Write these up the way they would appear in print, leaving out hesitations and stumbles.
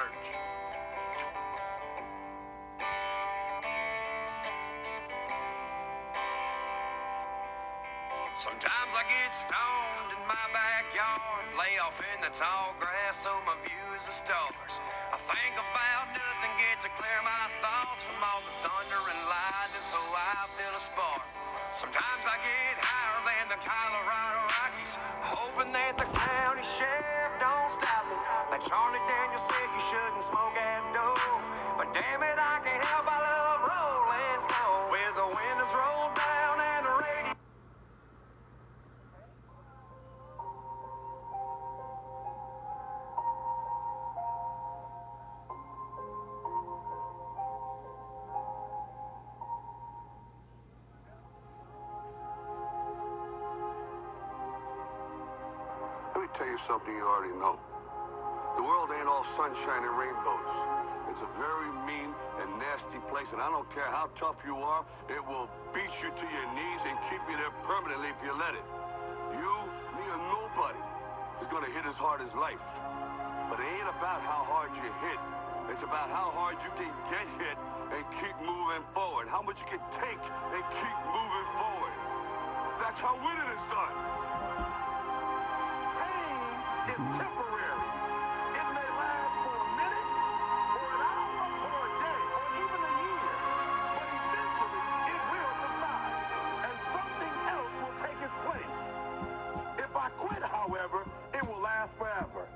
church. Sometimes I get stoned in my backyard, lay off in the tall grass so my view is the stars. I think about nothing, get to clear my thoughts from all the thunder and lightning, so I feel a spark. Sometimes I get higher than the Colorado Rockies, hoping that the county sheriff don't stop me. Like Charlie Daniels said, you shouldn't smoke at dough, but damn it, I can't help I love Rolling Stone. With the windows rolled down and the radio. Let me tell you something you already know. The world ain't all sunshine and rainbows. It's a very mean and nasty place, and I don't care how tough you are, it will beat you to your knees and keep you there permanently if you let it. You, me, or nobody is gonna hit as hard as life. But it ain't about how hard you hit. It's about how hard you can get hit and keep moving forward. How much you can take and keep moving forward. That's how winning is done. Is temporary. It may last for a minute, or an hour, or a day, or even a year. But eventually, it will subside, and something else will take its place. If I quit, however, it will last forever.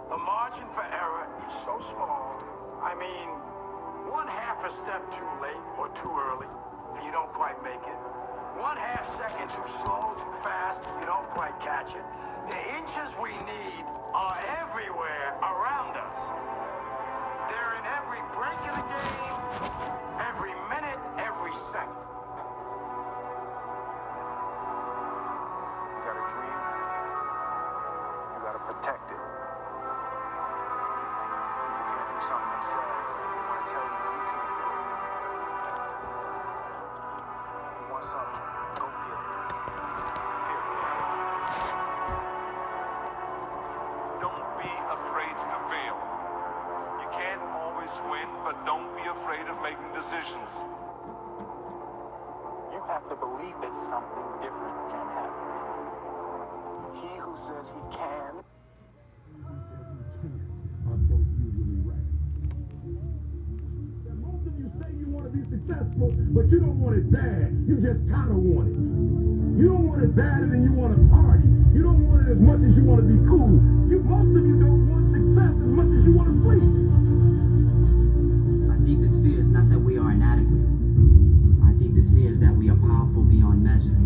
The margin for error is so small. I mean, one half a step too late or too early, and you don't quite make it. 1/2 second too slow, too fast, you don't quite catch it. The inches we need are everywhere around us. They're in every break of the game, every minute, every second. You got a dream, you gotta protect it. People can't do something themselves, and they wanna tell you you can't do it. You want something, go get it. Don't be afraid to fail. You can't always win, but don't be afraid of making decisions. You have to believe that something different can happen. He who says he can. Are both usually right. Most of you say you want to be successful, but you don't want it bad. You just kind of want it. You don't want it badder than you want to party. You don't want it as much as you want to be cool. Most of you don't want success as much as you want to sleep. Our deepest fear is not that we are inadequate. Our deepest fear is that we are powerful beyond measure.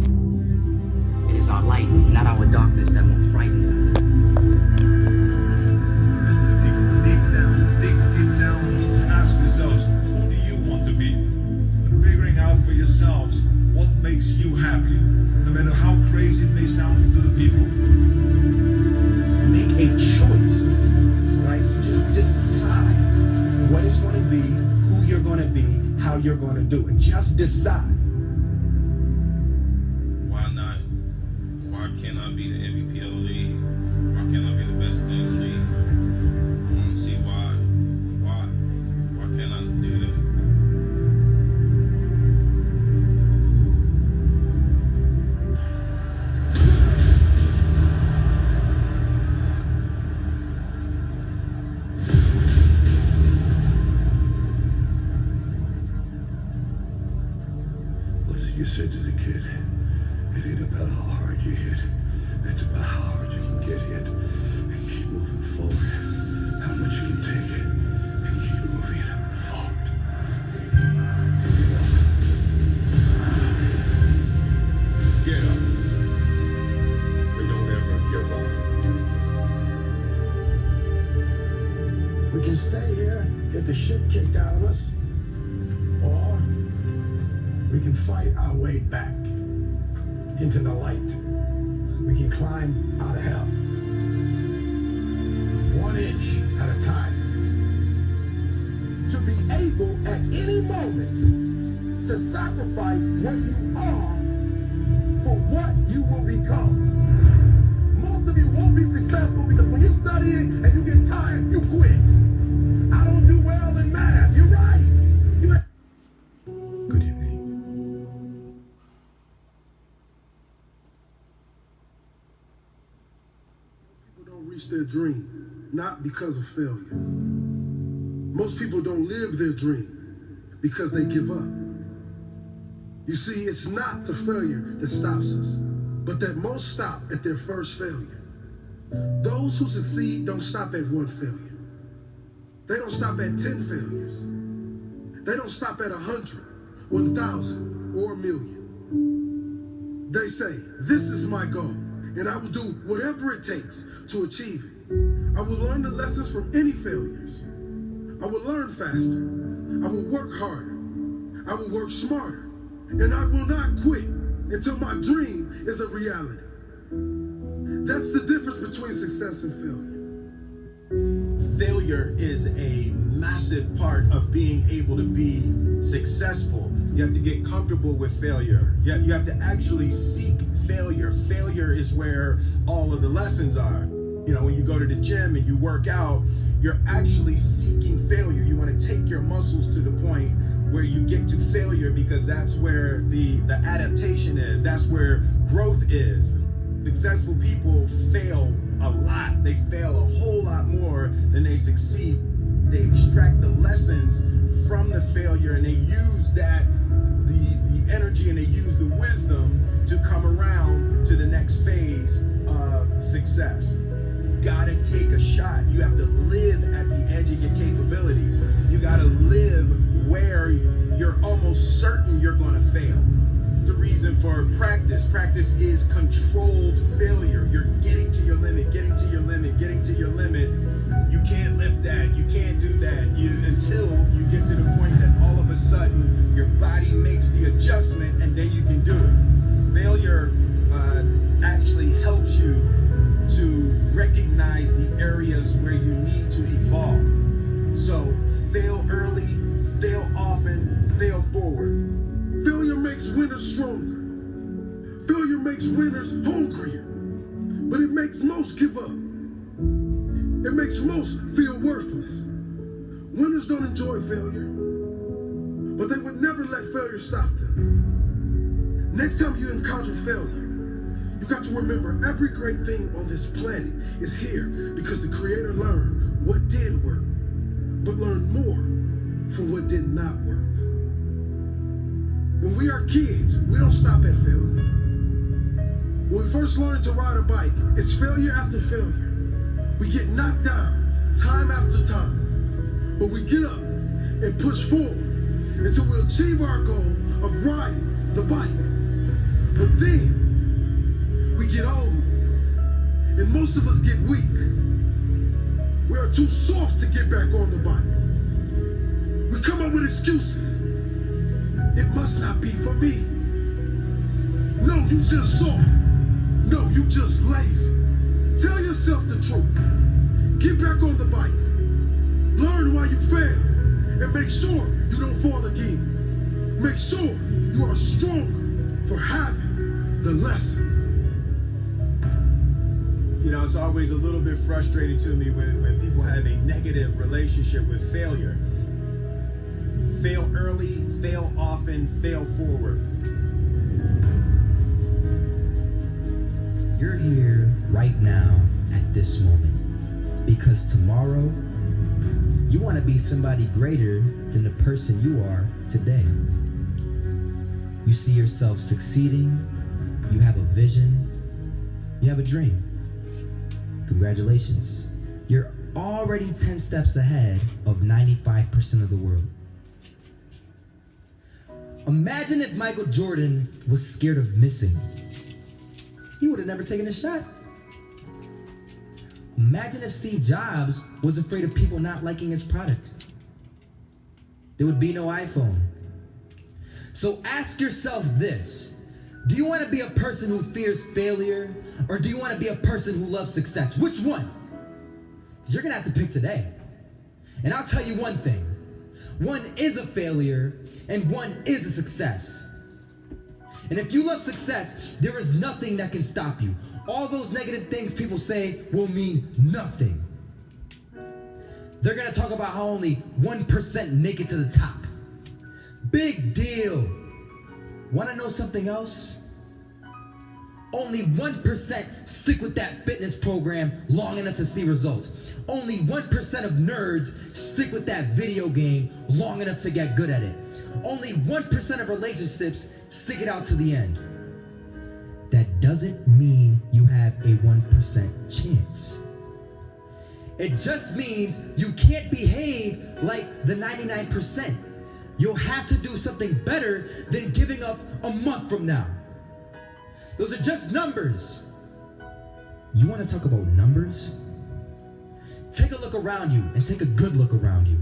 It is our light, not our darkness, that most frightens us. Deep down, ask yourselves, who do you want to be? And figuring out for yourselves what makes you happy, no matter how crazy it may sound to the people. Make a choice, right? You just decide what it's going to be, who you're going to be, how you're going to do it. Just decide. Why not? Why can't I be the MVP of the league? Why can't I be the best player in the league? I want to see why. Why can't I do that? You said to the kid, it ain't about how hard you hit. It's about how hard you can get hit and keep moving forward. How much you can take and keep moving forward. Get up. And don't ever give up. We can stay here, get the shit kicked out of us, or we can fight our way back into the light. We can climb out of hell. 1 inch at a time. To be able at any moment to sacrifice what you are for what you will become. successful because when you're studying and you get tired, you quit. I don't do well in math. You're right. Good evening. People don't reach their dream, not because of failure. Most people don't live their dream because they give up. You see, it's not the failure that stops us, but that most stop at their first failure. Those who succeed don't stop at one failure. They don't stop at 10 failures. They don't stop at 100, 1,000, or 1,000,000. They say, this is my goal, and I will do whatever it takes to achieve it. I will learn the lessons from any failures. I will learn faster. I will work harder. I will work smarter. And I will not quit until my dream is a reality. That's the difference between success and failure. Failure is a massive part of being able to be successful. You have to get comfortable with failure. You have to actually seek failure. Failure is where all of the lessons are. You know, when you go to the gym and you work out, you're actually seeking failure. You want to take your muscles to the point where you get to failure because that's where the adaptation is. That's where growth is. Successful people fail a lot. They fail a whole lot more than they succeed. They extract the lessons from the failure and they use that, the energy, and they use the wisdom to come around to the next phase of success. You gotta take a shot. You have to live at the edge of your capabilities. You gotta live where you're almost certain you're gonna fail. The reason for practice. Practice is controlled failure. You're getting to your limit, getting to your limit, getting to your limit. You can't lift that, you can't do that, until you get to the point that all of a sudden your body makes the adjustment and then you can do it. Failure actually helps you to recognize the areas where you need to evolve. So fail early, fail often, fail forward. Failure makes winners stronger. Failure makes winners hungrier. But it makes most give up. It makes most feel worthless. Winners don't enjoy failure, but they would never let failure stop them. Next time you encounter failure, you got to remember every great thing on this planet is here because the Creator learned what did work, but learned more from what did not work. When we are kids, we don't stop at failure. When we first learn to ride a bike, it's failure after failure. We get knocked down time after time, but we get up and push forward until we achieve our goal of riding the bike. But then we get old, and most of us get weak. We are too soft to get back on the bike. We come up with excuses. It must not be for me. No, you just soft. No, you just lazy. Tell yourself the truth. Get back on the bike. Learn why you failed. And make sure you don't fall again. Make sure you are stronger for having the lesson. You know, it's always a little bit frustrating to me when people have a negative relationship with failure. Fail early, fail often, fail forward. You're here right now at this moment because tomorrow you want to be somebody greater than the person you are today. You see yourself succeeding, you have a vision, you have a dream. Congratulations. You're already 10 steps ahead of 95% of the world. Imagine if Michael Jordan was scared of missing. He would have never taken a shot. Imagine if Steve Jobs was afraid of people not liking his product. There would be no iPhone. So ask yourself this. Do you want to be a person who fears failure, or do you want to be a person who loves success? Which one? Because you're going to have to pick today. And I'll tell you one thing. One is a failure, and one is a success. And if you love success, there is nothing that can stop you. all those negative things people say will mean nothing. They're gonna talk about how only 1% make it to the top. Big deal. Wanna know something else? Only 1% stick with that fitness program long enough to see results. Only 1% of nerds stick with that video game long enough to get good at it. Only 1% of relationships stick it out to the end. That doesn't mean you have a 1% chance. It just means you can't behave like the 99%. You'll have to do something better than giving up a month from now. Those are just numbers. You want to talk about numbers? Take a look around you and take a good look around you.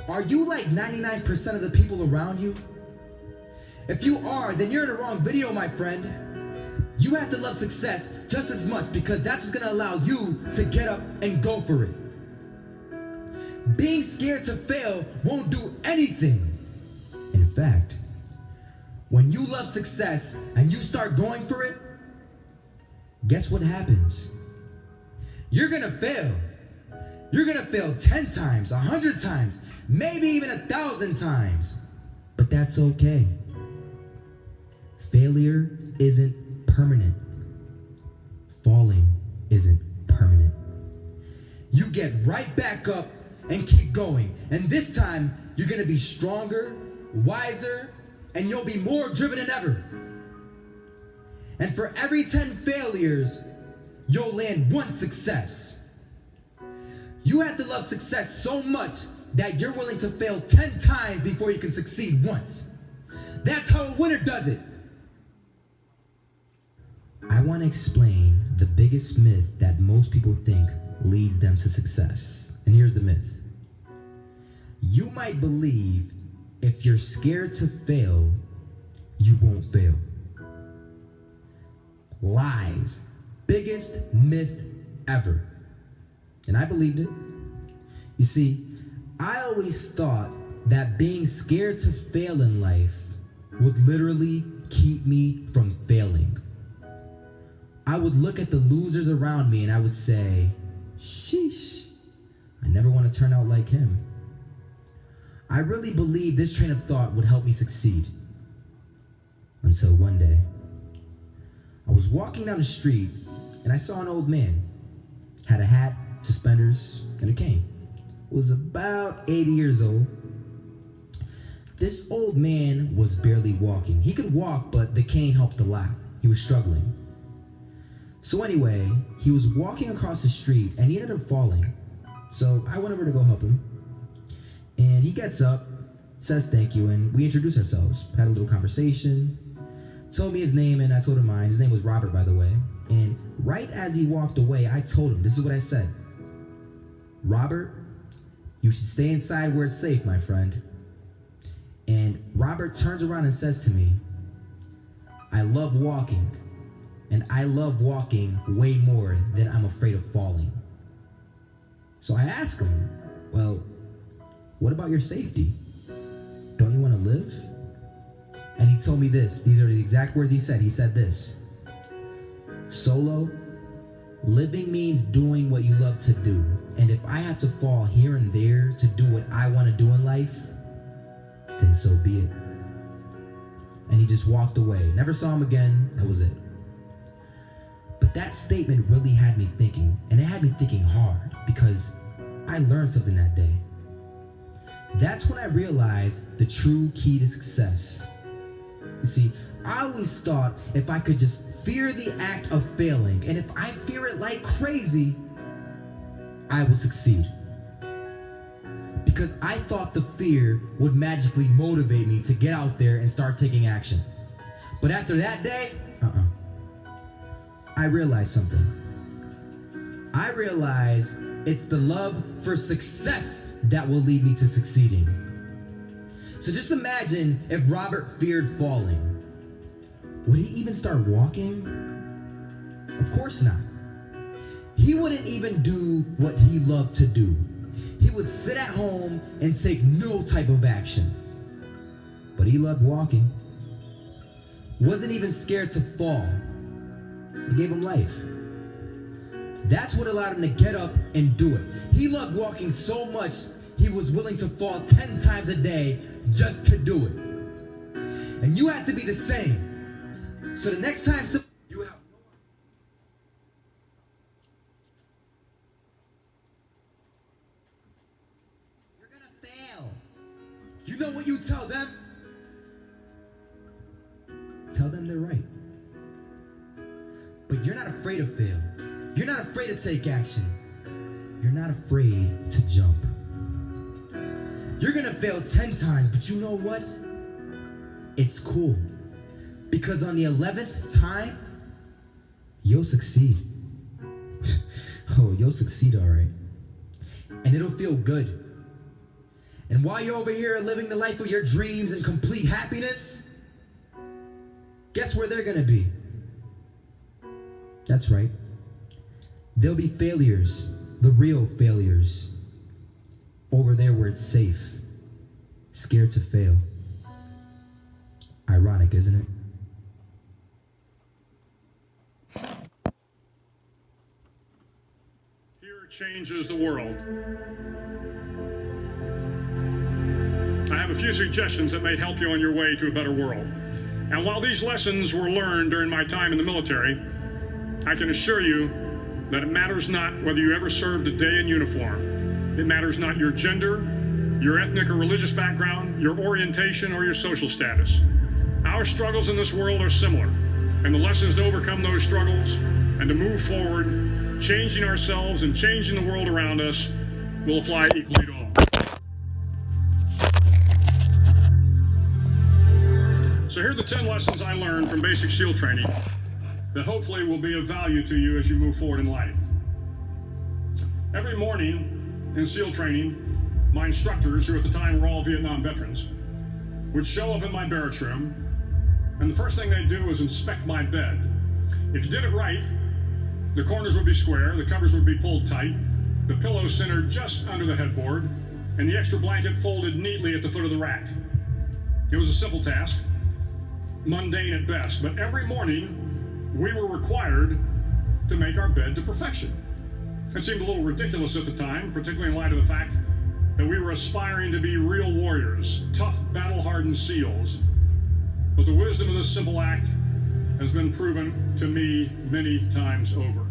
Are you like 99% of the people around you? If you are, then you're in the wrong video, my friend. You have to love success just as much because that's what's going to allow you to get up and go for it. Being scared to fail won't do anything. In fact, when you love success and you start going for it, guess what happens? You're going to fail. You're going to fail 10 times, 100 times, maybe even 1,000 times. But that's okay. Failure isn't permanent. Falling isn't permanent. You get right back up and keep going. And this time, you're going to be stronger, wiser, and you'll be more driven than ever. And for every 10 failures, you'll land one success. You have to love success so much that you're willing to fail 10 times before you can succeed once. That's how a winner does it. I want to explain the biggest myth that most people think leads them to success. And here's the myth. You might believe if you're scared to fail, you won't fail. Lies. Biggest myth ever. And I believed it. You see, I always thought that being scared to fail in life would literally keep me from failing. I would look at the losers around me and I would say, sheesh, I never want to turn out like him. I really believed this train of thought would help me succeed. Until one day, I was walking down the street and I saw an old man. Had a hat, suspenders, and a cane. Was about 80 years old. This old man was barely walking. He could walk, but the cane helped a lot. He was struggling. So anyway, he was walking across the street and he ended up falling. So I went over to go help him. And he gets up, says thank you, and we introduced ourselves. Had a little conversation. Told me his name and I told him mine. His name was Robert, by the way. And right as he walked away, I told him, this is what I said. Robert, you should stay inside where it's safe, my friend. And Robert turns around and says to me, I love walking. And I love walking way more than I'm afraid of falling. So I asked him, well, what about your safety? Don't you want to live? And he told me this. These are the exact words he said. He said this. Solo, living means doing what you love to do. And if I have to fall here and there to do what I want to do in life, then so be it. And he just walked away. Never saw him again. That was it. But that statement really had me thinking, and it had me thinking hard because I learned something that day. That's when I realized the true key to success. You see, I always thought if I could just fear the act of failing, and if I fear it like crazy, I will succeed. Because I thought the fear would magically motivate me to get out there and start taking action. But after that day, I realized something. I realized it's the love for success that will lead me to succeeding. So just imagine if Robert feared falling. Would he even start walking? Of course not. He wouldn't even do what he loved to do. He would sit at home and take no type of action. But he loved walking. Wasn't even scared to fall. It gave him life. That's what allowed him to get up and do it. He loved walking so much, he was willing to fall 10 times a day just to do it. And you have to be the same. So the next time you have you're gonna fail. You know what you tell them? Tell them they're right. But you're not afraid to fail. You're not afraid to take action. You're not afraid to jump. You're gonna fail 10 times, but you know what? It's cool. Because on the 11th time, you'll succeed. Oh, you'll succeed all right. And it'll feel good. And while you're over here living the life of your dreams and complete happiness, guess where they're gonna be? That's right. They'll be failures, the real failures. Over there where it's safe, scared to fail. Ironic, isn't it? Fear changes the world. I have a few suggestions that may help you on your way to a better world. And while these lessons were learned during my time in the military, I can assure you that it matters not whether you ever served a day in uniform. It matters not your gender, your ethnic or religious background, your orientation, or your social status. Our struggles in this world are similar, and the lessons to overcome those struggles and to move forward, changing ourselves and changing the world around us, will apply equally to all. So here are the 10 lessons I learned from basic SEAL training that hopefully will be of value to you as you move forward in life. Every morning in SEAL training, my instructors, who at the time were all Vietnam veterans, would show up in my barracks room, and the first thing they'd do was inspect my bed. If you did it right, the corners would be square, the covers would be pulled tight, the pillow centered just under the headboard, and the extra blanket folded neatly at the foot of the rack. It was a simple task, mundane at best, but every morning we were required to make our bed to perfection. It seemed a little ridiculous at the time, particularly in light of the fact that we were aspiring to be real warriors, tough, battle-hardened SEALs. But the wisdom of this simple act has been proven to me many times over.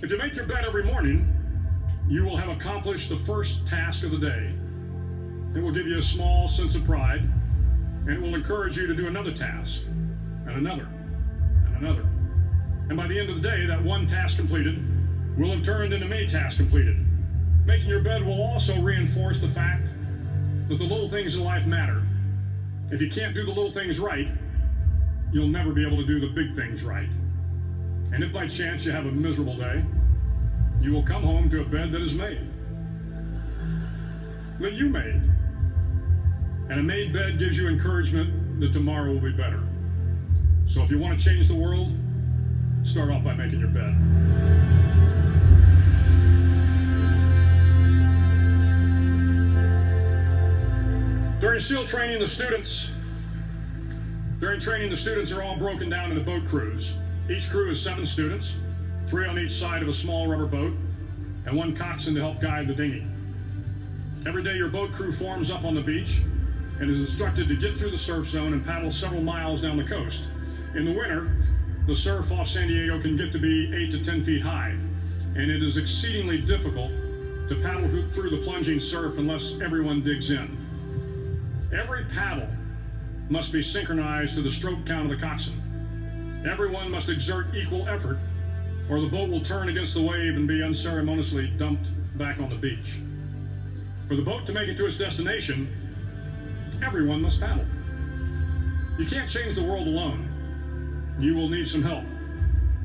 If you make your bed every morning, you will have accomplished the first task of the day. It will give you a small sense of pride, and it will encourage you to do another task, and another, and another. And by the end of the day, that one task completed will have turned into many tasks completed. Making your bed will also reinforce the fact that the little things in life matter. If you can't do the little things right, you'll never be able to do the big things right. And if by chance you have a miserable day, you will come home to a bed that is made. That you made. And a made bed gives you encouragement that tomorrow will be better. So if you want to change the world, start off by making your bed. During SEAL training, the students are all broken down into boat crews. Each crew is 7 students, 3 on each side of a small rubber boat, and 1 coxswain to help guide the dinghy. Every day your boat crew forms up on the beach and is instructed to get through the surf zone and paddle several miles down the coast. In the winter, the surf off San Diego can get to be 8 to 10 feet high, and it is exceedingly difficult to paddle through the plunging surf unless everyone digs in. Every paddle must be synchronized to the stroke count of the coxswain. Everyone must exert equal effort, or the boat will turn against the wave and be unceremoniously dumped back on the beach. For the boat to make it to its destination, everyone must paddle. You can't change the world alone. You will need some help.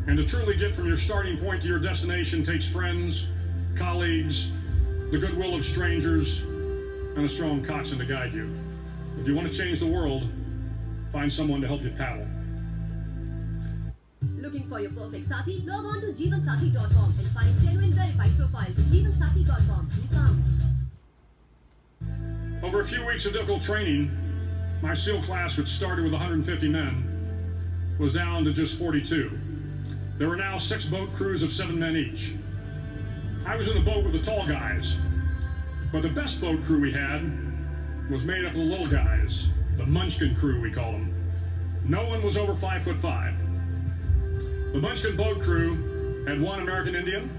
And to truly get from your starting point to your destination takes friends, colleagues, the goodwill of strangers, and a strong coxswain to guide you. If you want to change the world, find someone to help you paddle. Looking for your perfect Sathi? Log on to jeevansathi.com and find genuine verified profiles at jeevansathi.com. Be found. Over a few weeks of difficult training, my SEAL class, which started with 150 men, was down to just 42. There were now 6 boat crews of 7 men each. I was in the boat with the tall guys, but the best boat crew we had was made up of the little guys, the Munchkin crew we call them. No one was over 5'5". The Munchkin boat crew had 1 American Indian,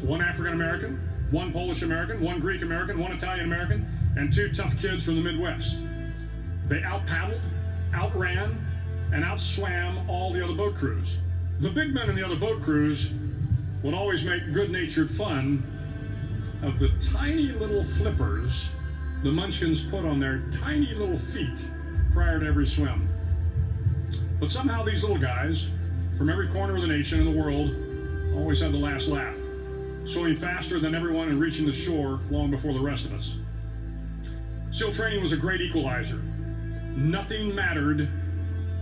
1 African American, 1 Polish American, 1 Greek American, 1 Italian American, and 2 tough kids from the Midwest. They out-paddled, outran, and outswam all the other boat crews. The big men in the other boat crews would always make good-natured fun of the tiny little flippers the Munchkins put on their tiny little feet prior to every swim. But somehow these little guys, from every corner of the nation and the world, always had the last laugh, swimming faster than everyone and reaching the shore long before the rest of us. SEAL training was a great equalizer. Nothing mattered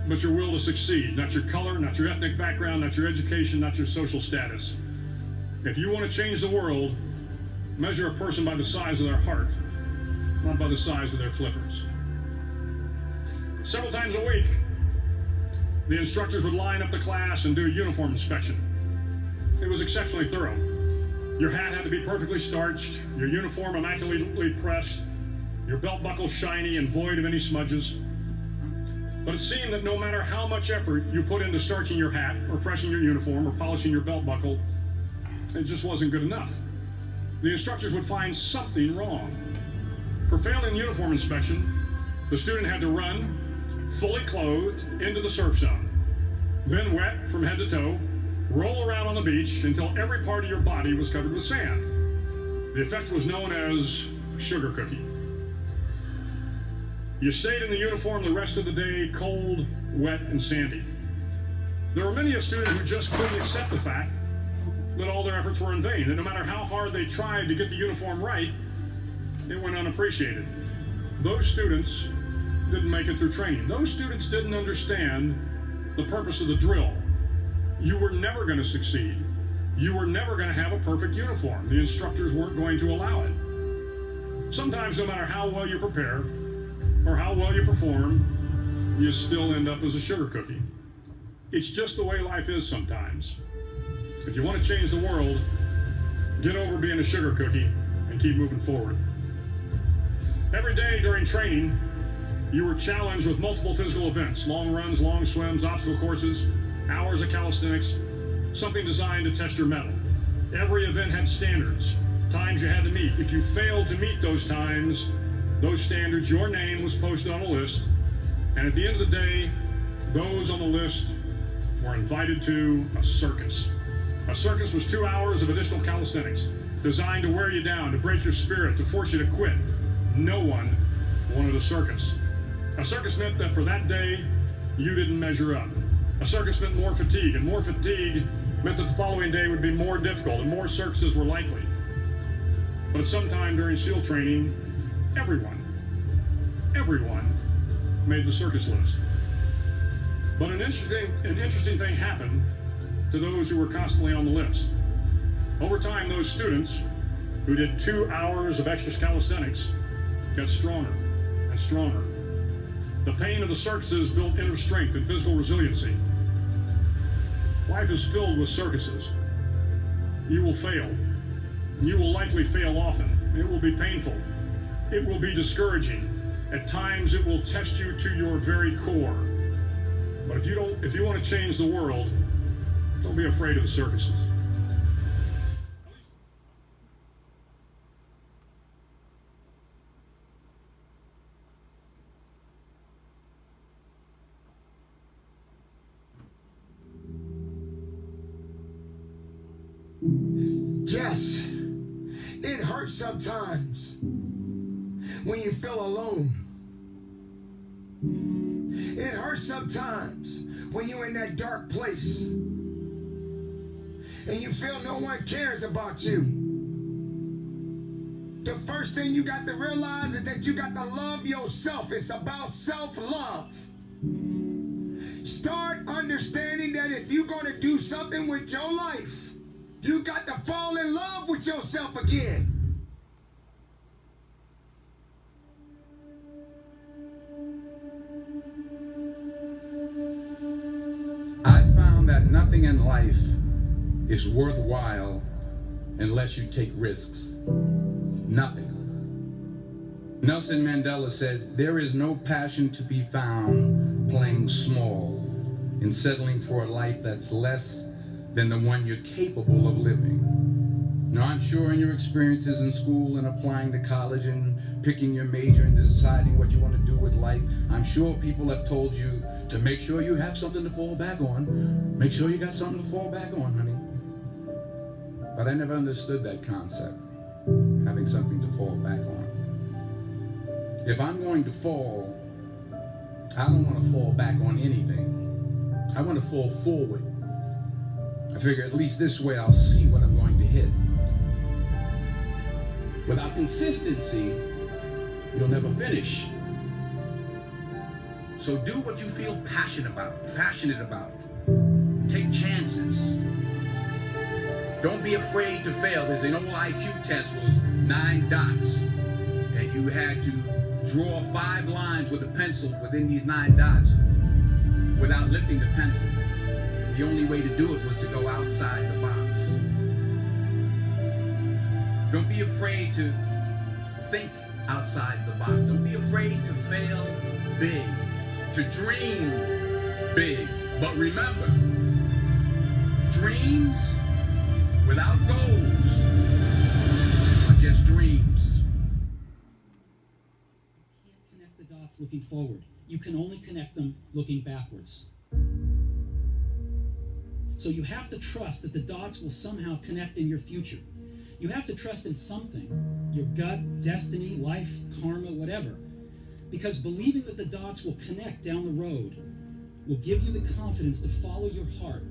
but your will to succeed, not your color, not your ethnic background, not your education, not your social status. If you want to change the world, measure a person by the size of their heart, not by the size of their flippers. Several times a week, the instructors would line up the class and do a uniform inspection. It was exceptionally thorough. Your hat had to be perfectly starched, your uniform immaculately pressed, your belt buckle shiny and void of any smudges. But it seemed that no matter how much effort you put into starching your hat, or pressing your uniform, or polishing your belt buckle, it just wasn't good enough. The instructors would find something wrong. For failing uniform inspection, the student had to run, fully clothed, into the surf zone, then wet from head to toe, roll around on the beach until every part of your body was covered with sand. The effect was known as sugar cookie. You stayed in the uniform the rest of the day, cold, wet, and sandy. There were many a student who just couldn't accept the fact that all their efforts were in vain, that no matter how hard they tried to get the uniform right, it went unappreciated. Those students didn't make it through training. Those students didn't understand the purpose of the drill. You were never going to succeed. You were never going to have a perfect uniform. The instructors weren't going to allow it. Sometimes, no matter how well you prepare or how well you perform, you still end up as a sugar cookie. It's just the way life is sometimes. If you want to change the world, get over being a sugar cookie and keep moving forward. Every day during training, you were challenged with multiple physical events: long runs, long swims, obstacle courses, hours of calisthenics, something designed to test your mettle. Every event had standards, times you had to meet. If you failed to meet those times, those standards, your name was posted on a list, and at the end of the day, those on the list were invited to a circus. A circus was 2 hours of additional calisthenics, designed to wear you down, to break your spirit, to force you to quit. No one wanted a circus. A circus meant that for that day, you didn't measure up. A circus meant more fatigue, and more fatigue meant that the following day would be more difficult, and more circuses were likely. But at some time during SEAL training, everyone made the circus list. But an interesting thing happened to those who were constantly on the list. Over time, those students who did 2 hours of extra calisthenics got stronger and stronger. The pain of the circuses built inner strength and physical resiliency. Life is filled with circuses. You will fail. You will likely fail often. It will be painful. It will be discouraging. At times, it will test you to your very core. But if you want to change the world, don't be afraid of the circuses. Yes, it hurts sometimes when you feel alone. It hurts sometimes when you're in that dark place and you feel no one cares about you. The first thing you got to realize is that you got to love yourself. It's about self-love. Start understanding that if you're going to do something with your life, you got to fall in love with yourself again. I found that nothing in life life is worthwhile unless you take risks. Nothing. Nelson Mandela said, "There is no passion to be found playing small and settling for a life that's less than the one you're capable of living." Now, I'm sure in your experiences in school and applying to college and picking your major and deciding what you want to do with life, I'm sure people have told you to make sure you have something to fall back on. Make sure you got something to fall back on, honey. But I never understood that concept, having something to fall back on. If I'm going to fall, I don't want to fall back on anything. I want to fall forward. I figure at least this way I'll see what I'm going to hit. Without consistency, you'll never finish. So do what you feel passionate about. Take chances. Don't be afraid to fail. There's an old IQ test was 9 dots, and you had to draw 5 lines with a pencil within these 9 dots without lifting the pencil. The only way to do it was to go outside the box. Don't be afraid to think outside the box. Don't be afraid to fail big, to dream big. But remember, dreams without goals are just dreams. You can't connect the dots looking forward. You can only connect them looking backwards. So you have to trust that the dots will somehow connect in your future. You have to trust in something, your gut, destiny, life, karma, whatever. Because believing that the dots will connect down the road will give you the confidence to follow your heart,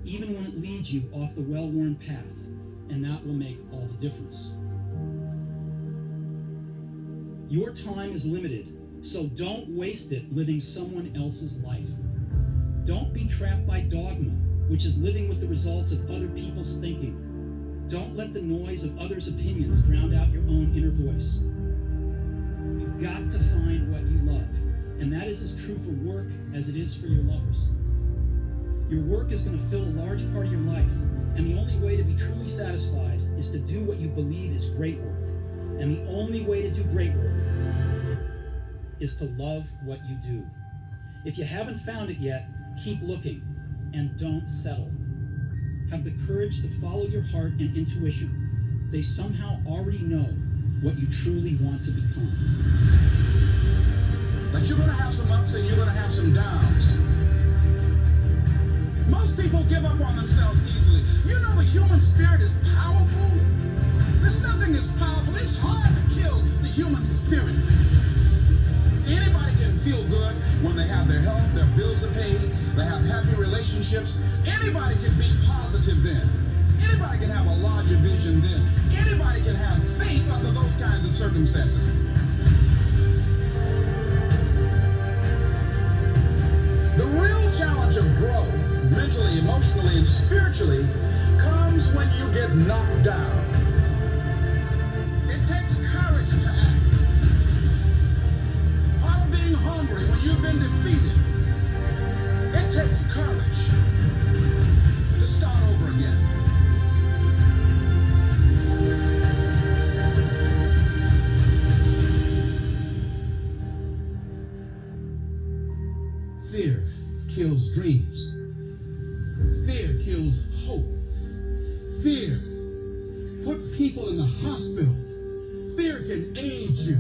even when it leads you off the well-worn path. And that will make all the difference. Your time is limited, so don't waste it living someone else's life. Don't be trapped by dogma, which is living with the results of other people's thinking. Don't let the noise of others' opinions drown out your own inner voice. You've got to find what you love, and that is as true for work as it is for your lovers. Your work is going to fill a large part of your life, and the only way to be truly satisfied is to do what you believe is great work. And the only way to do great work is to love what you do. If you haven't found it yet, keep looking and don't settle. Have the courage to follow your heart and intuition. They somehow already know what you truly want to become. But you're going to have some ups and you're going to have some downs. Most people give up on themselves easily. You know the human spirit is powerful. There's nothing as powerful. It's hard to kill the human spirit. Anybody can feel good when they have their health, their bills are paid, they have happy relationships. Anybody can be positive then. Anybody can have a larger vision then. Anybody can have faith under those kinds of circumstances. The real challenge of growth, mentally, emotionally, and spiritually, comes when you get knocked down. It takes courage to act. Part of being hungry when you've been defeated, it takes courage to start over again. Fear kills dreams. Fear kills hope. Fear put people in the hospital. Fear can aid you,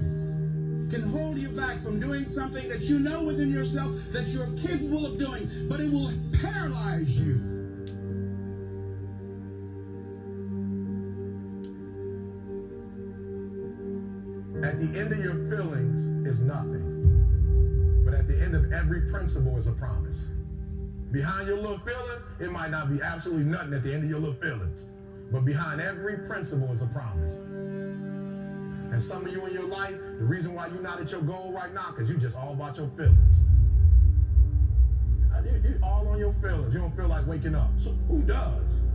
can hold you back from doing something that you know within yourself that you're capable of doing, but it will paralyze you. At the end of your feelings is nothing. But at the end of every principle is a promise. Behind your little feelings, it might not be absolutely nothing at the end of your little feelings. But behind every principle is a promise. And some of you in your life, the reason why you're not at your goal right now, because you're just all about your feelings. You're all on your feelings. You don't feel like waking up. So who does?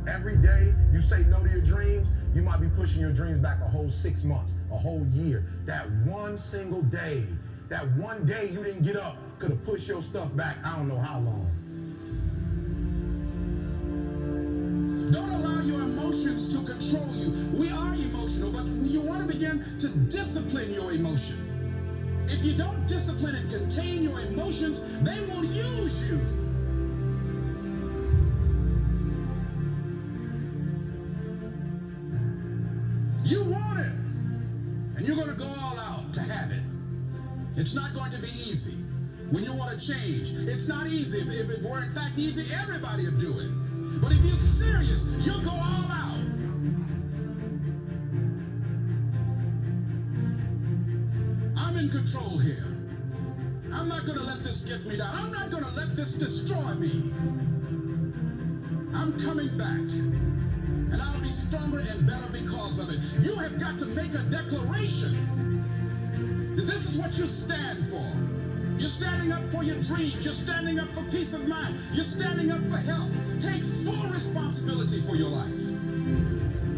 Every day you say no to your dreams, you might be pushing your dreams back a whole 6 months, a whole year. That one single day, that one day you didn't get up could have pushed your stuff back I don't know how long. Don't allow your emotions to control you. We are emotional, but you want to begin to discipline your emotion. If you don't discipline and contain your emotions, they will use you. You want it, and you're going to go all out to have it. It's not going to be easy. When you want to change, it's not easy. If it were in fact easy, everybody would do it. But if you're serious, you'll go all out. I'm in control here. I'm not going to let this get me down. I'm not going to let this destroy me. I'm coming back. And I'll be stronger and better because of it. You have got to make a declaration that this is what you stand for. You're standing up for your dreams. You're standing up for peace of mind. You're standing up for health. Take full responsibility for your life.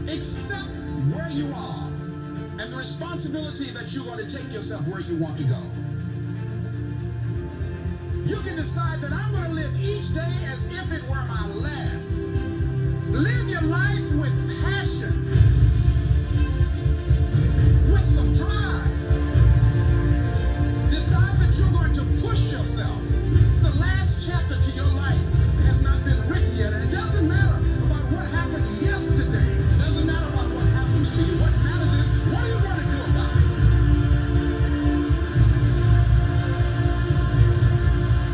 Accept where you are and the responsibility that you're going to take yourself where you want to go. You can decide that I'm going to live each day as if it were my last. Live your life with passion, with some drive. Decide that you're going to push yourself. The last chapter to your life has not been written yet, and it doesn't matter about what happened yesterday. It doesn't matter about what happens to you. What matters is, what are you going to do about it?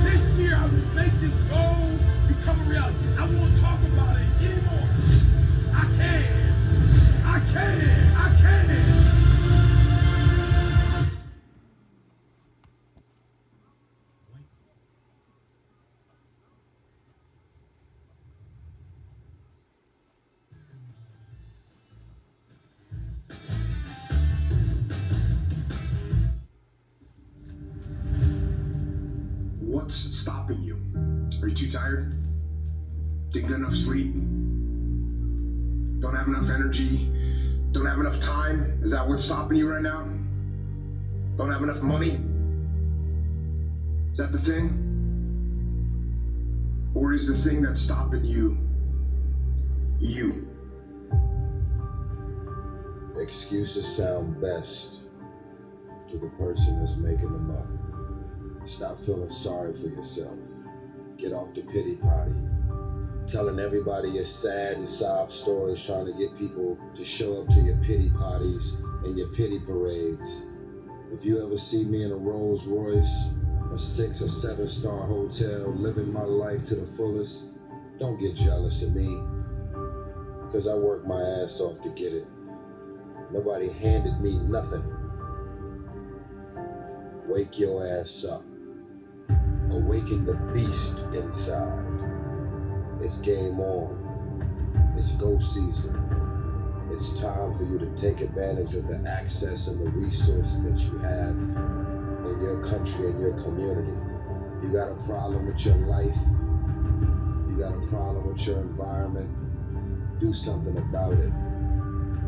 This year I will make this goal become a reality. I won't talk about it anymore. I can. What's stopping you? Are you too tired? Didn't get enough sleep? Don't have enough energy? Don't have enough time? Is that what's stopping you right now? Don't have enough money? Is that the thing? Or is the thing that's stopping you, you? Excuses sound best to the person that's making them up. Stop feeling sorry for yourself. Get off the pity potty. Telling everybody your sad and sob stories, trying to get people to show up to your pity parties and your pity parades. If you ever see me in a Rolls Royce, a 6 or 7 star hotel, living my life to the fullest, don't get jealous of me, because I worked my ass off to get it. Nobody handed me nothing. Wake your ass up. Awaken the beast inside. It's game on. It's go season. It's time for you to take advantage of the access and the resources that you have in your country and your community. You got a problem with your life. You got a problem with your environment. Do something about it.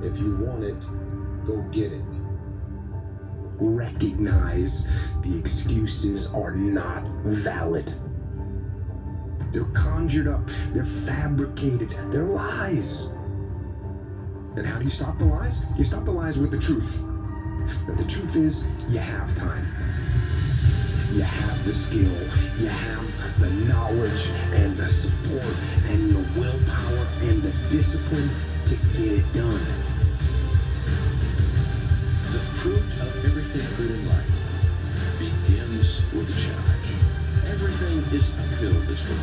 If you want it, go get it. Recognize the excuses are not valid. They're conjured up, they're fabricated, they're lies. And how do you stop the lies? You stop the lies with the truth. That the truth is, you have time. You have the skill, you have the knowledge and the support and the willpower and the discipline to get it done. The fruit of everything good in life begins with a challenge. Everything is uphill this world.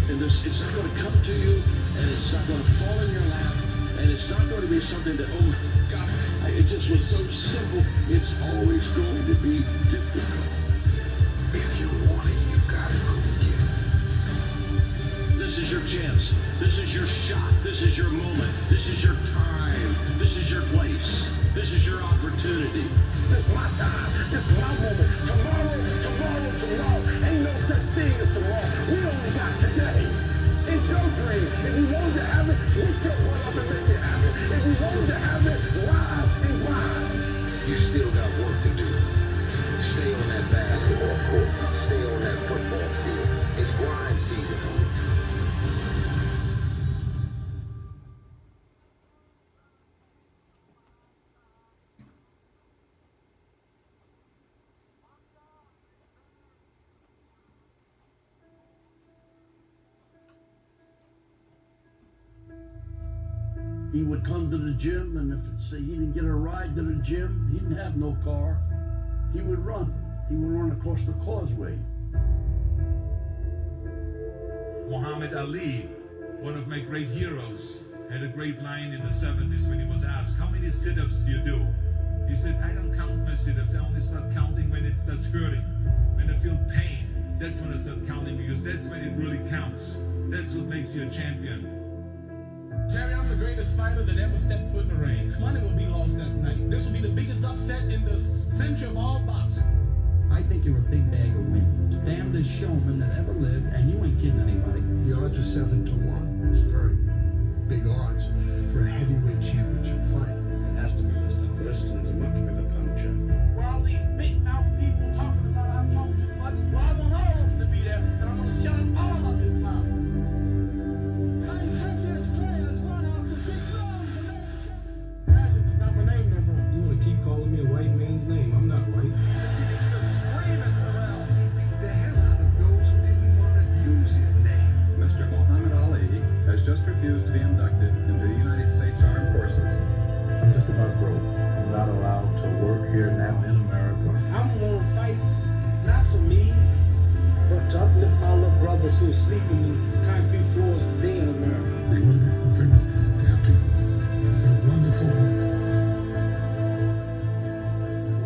And it's not going to come to you, and it's not going to fall in your lap, and it's not going to be something that, oh God, it just was so simple. It's always going to be difficult. If you want it, you gotta go get it. This is your chance. This is your shot. This is your moment. This is your time. This is your place. This is your opportunity. This is my time. This is my moment. Tomorrow. Ain't no such thing as tomorrow. We only got today. It's your dream. If you want to have it, lift your one up and make it happen. If you want to have it, rise and grind. You still got work to do. Stay on that basketball court. Stay on that football field. It's grind season. He would come to the gym, and if say he didn't get a ride to the gym, he didn't have no car. He would run. He would run across the causeway. Muhammad Ali, one of my great heroes, had a great line in the 70s when he was asked, how many sit-ups do you do? He said, I don't count my sit-ups. I only start counting when it starts hurting. When I feel pain, that's when I start counting, because that's when it really counts. That's what makes you a champion. Terry, I'm the greatest fighter that ever stepped foot in the ring. Money will be lost that night. This will be the biggest upset in the century of all boxing. I think you're a big bag of wind. Damnedest showman that ever lived, and you ain't kidding anybody. The odds are 7-1. It's very big odds for a heavyweight championship fight. It has to be Mr. Thurston's a much bigger puncher. Well, all these big mouth people talking about I talk too much, well, I want all of them to be there, and I'm going to shut up all of his mouth. Contentious players run after 6 rounds. Imagine it's not my name no more. You want to keep calling me a white man's name? I'm not white. The hell out of those who didn't want to use his name. Mr. Muhammad Ali has just refused to be inducted into the United States Armed Forces. I'm just about broke. I'm not allowed to work here now in America. I'm going to fight, not for me, but to uplift my little brothers who are sleeping in concrete floors today in America. They want to be famous. Damn people. It's a wonderful world.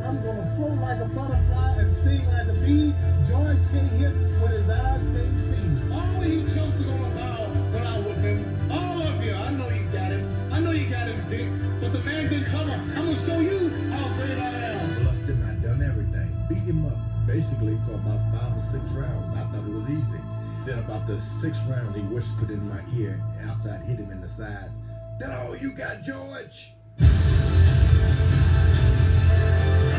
I'm going to float like a butterfly and sting like a bee. George get hit when his eyes can't see. All he chumps are going to bow when I whip him. All of you, I know you got him. I know you got him, Dick. But the man's in cover. I'm going to show you how great I am. Bluffed him, I done everything. Beat him up, basically, for about 5 or 6 rounds. I thought it was easy. Then about the 6th round, he whispered in my ear after I hit him in the side, "That all you got, George?" I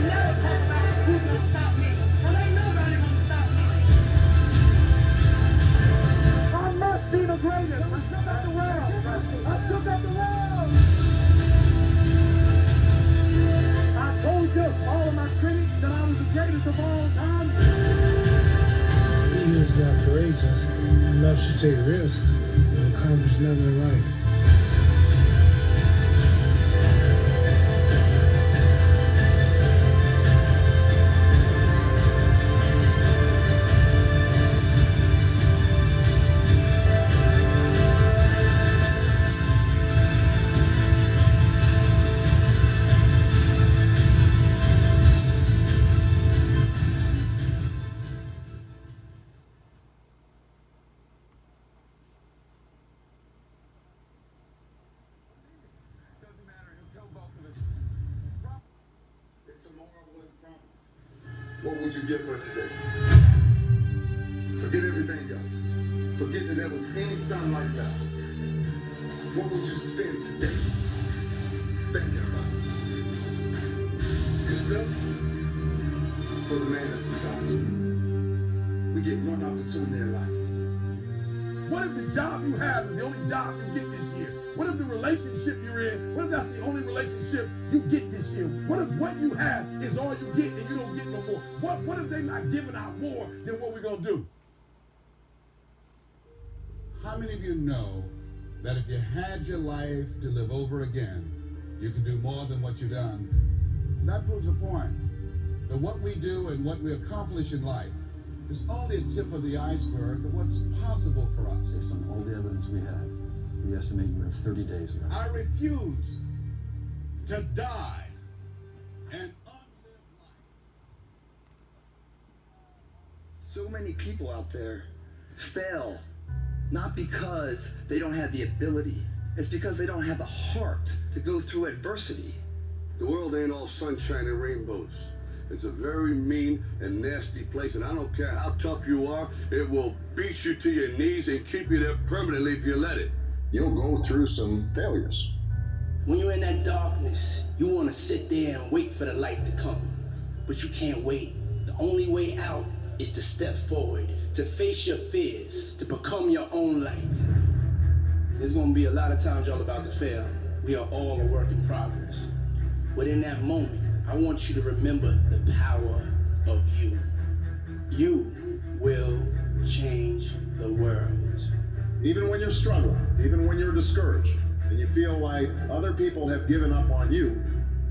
never talk about who's going to stop me. Well, ain't nobody going to stop me. I must be the greatest. I took out the world. I took out the world. I told you, all of my critics, that I was the greatest of all time. He was courageous, enough to take risks, and accomplish nothing in life. What would you get for today? Forget everything else. Forget that there was any sunlight left. What would you spend today thinking about? Yourself or the man that's beside you? We get one opportunity in life. What if the job you have is the only job you get this year? What if the relationship you're in, what if that's the only relationship you get this year? What if what you have is all you get and you don't get no more? What if they're not giving out more than what we're going to do? How many of you know that if you had your life to live over again, you can do more than what you've done? That proves the point. That what we do and what we accomplish in life is only a tip of the iceberg of what's possible for us. Based on all the evidence we have, we estimate you have 30 days left. I refuse to die and So many people out there fail, not because they don't have the ability. It's because they don't have the heart to go through adversity. The world ain't all sunshine and rainbows. It's a very mean and nasty place, and I don't care how tough you are, it will beat you to your knees and keep you there permanently if you let it. You'll go through some failures. When you're in that darkness, you want to sit there and wait for the light to come. But you can't wait. The only way out is to step forward, to face your fears, to become your own light. There's going to be a lot of times y'all about to fail. We are all a work in progress. But in that moment, I want you to remember the power of you. You will change the world. Even when you're struggling, even when you're discouraged, and you feel like other people have given up on you,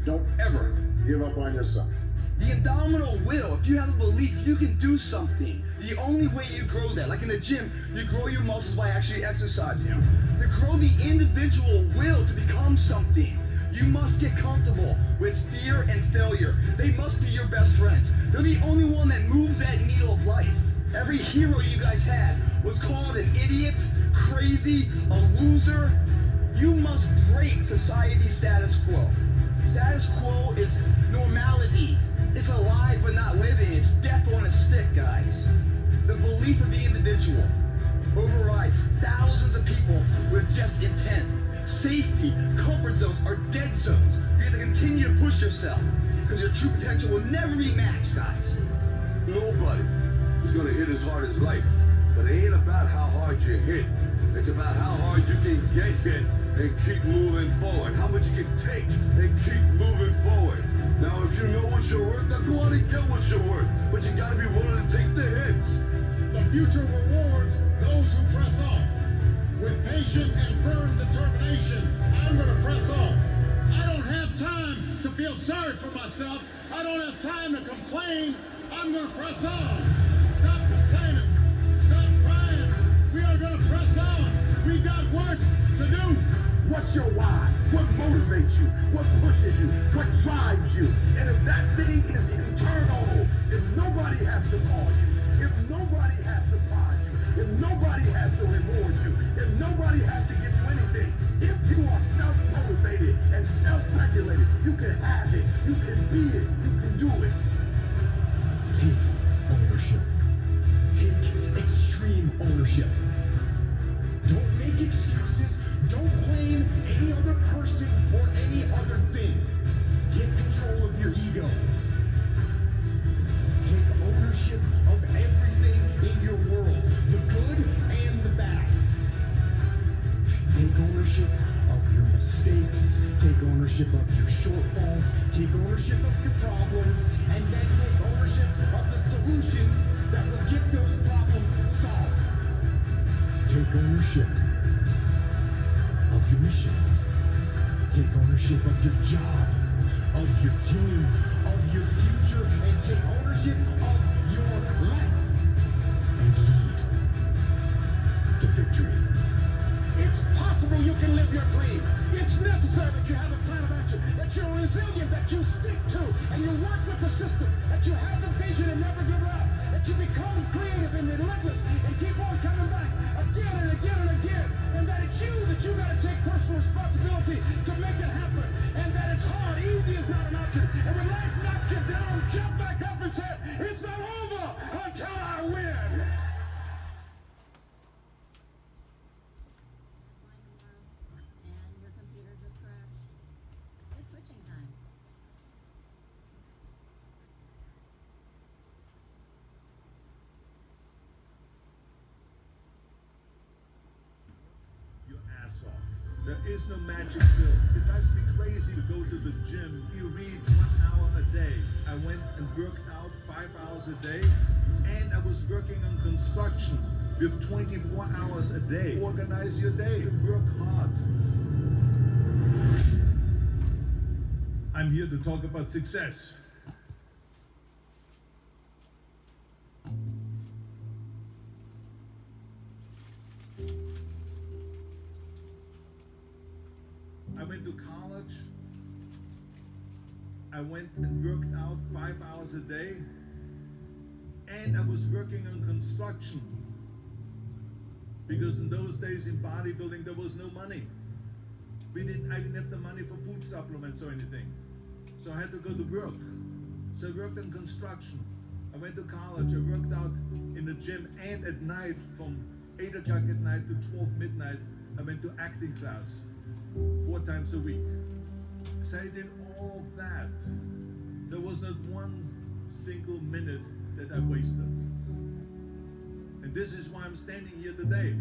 don't ever give up on yourself. The indomitable will, if you have a belief you can do something, the only way you grow that, like in the gym, you grow your muscles by actually exercising. To grow the individual will to become something, you must get comfortable with fear and failure. They must be your best friends. They're the only one that moves that needle of life. Every hero you guys had was called an idiot, crazy, a loser. You must break society's status quo. Status quo is normality. It's alive but not living. It's death on a stick, guys. The belief of the individual overrides thousands of people with just intent. Safety, comfort zones are dead zones. You have to continue to push yourself because your true potential will never be matched, guys. Nobody is going to hit as hard as life. But it ain't about how hard you hit. It's about how hard you can get hit and keep moving forward. How much you can take and keep moving forward. Now, if you know what you're worth, now go out and get what you're worth. But you gotta be willing to take the hits. The future rewards those who press on. With patient and firm determination, I'm gonna press on. I don't have time to feel sorry for myself. I don't have time to complain. I'm gonna press on. Stop complaining. Stop crying. We are gonna press on. We got work to do. What's your why? What motivates you? What pushes you? What drives you? And if that thing is internal, if nobody has to call you, if nobody has to prod you, if nobody has to reward you, if nobody has to give you anything, if you are self-motivated and self-regulated, you can have it, you can be it, you can do it. Take ownership. Take extreme ownership. Don't make excuses. Don't blame any other person or any other thing. Get control of your ego. Take ownership of everything in your world, the good and the bad. Take ownership of your mistakes. Take ownership of your shortfalls. Take ownership of your problems. And then take ownership of the solutions that will get those problems solved. Take ownership of your mission. Take ownership of your job, of your team, of your future, and take ownership of your life. And lead to victory. It's possible you can live your dream. It's necessary that you have a plan of action, that you're resilient, that you stick to, and you work with the system, that you have the vision and never give up, that you become creative and relentless and keep on coming back again and again and again, and that it's you that you gotta take personal responsibility to make it happen, and that it's hard, easy is not an option, and when life knocks you down, jump back up and say, it's not over until I win. There is no magic pill. It drives me crazy to go to the gym. You read 1 hour a day. I went and worked out 5 hours a day, and I was working on construction. You have 24 hours a day. Organize your day. Work hard. I'm here to talk about success. I went to college. I went and worked out 5 hours a day, and I was working on construction. Because in those days in bodybuilding, there was no money. I didn't have the money for food supplements or anything. So I had to go to work. So I worked in construction. I went to college. I worked out in the gym, and at night from 8 o'clock at night to 12 midnight, I went to acting class 4 times a week. So I did all of that. There was not one single minute that I wasted. And this is why I'm standing here today.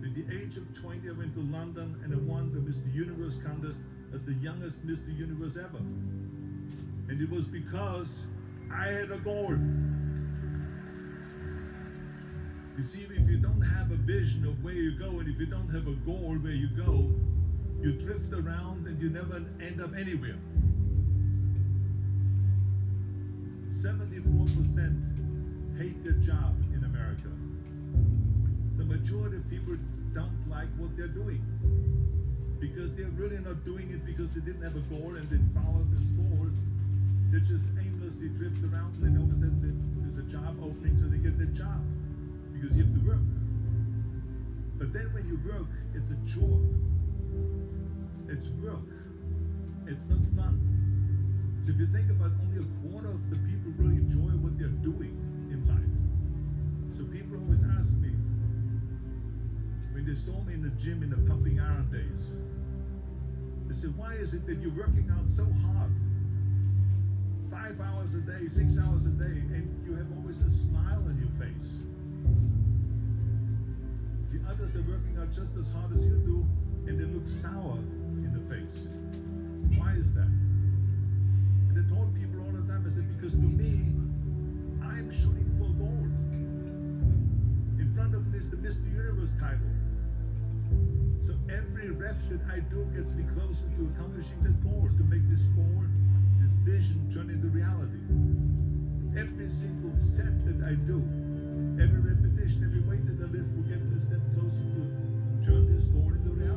At the age of 20, I went to London and I won the Mr. Universe contest as the youngest Mr. Universe ever. And it was because I had a goal. You see, if you don't have a vision of where you go, and if you don't have a goal where you go, you drift around and you never end up anywhere. 74% hate their job in America. The majority of people don't like what they're doing because they're really not doing it because they didn't have a goal and they followed this goal. They just aimlessly drift around and then all of a sudden there's a job opening, so they get their job because you have to work. But then when you work, it's a chore. It's work. It's not fun. So if you think about only a quarter of the people really enjoy what they're doing in life. So people always ask me, when they saw me in the gym in the pumping iron days, they said, why is it that you're working out so hard? 5 hours a day, 6 hours a day, and you have always a smile on your face. The others are working out just as hard as you do, and they look sour in the face. Why is that? And I told people all the time, I said, because to me, I'm shooting for gold. In front of me is the Mr. Universe title. So every rep that I do gets me closer to accomplishing that goal, to make this goal, this vision turn into reality. Every single set that I do, every repetition, every weight that I lift will get me a step closer to turn this goal into reality.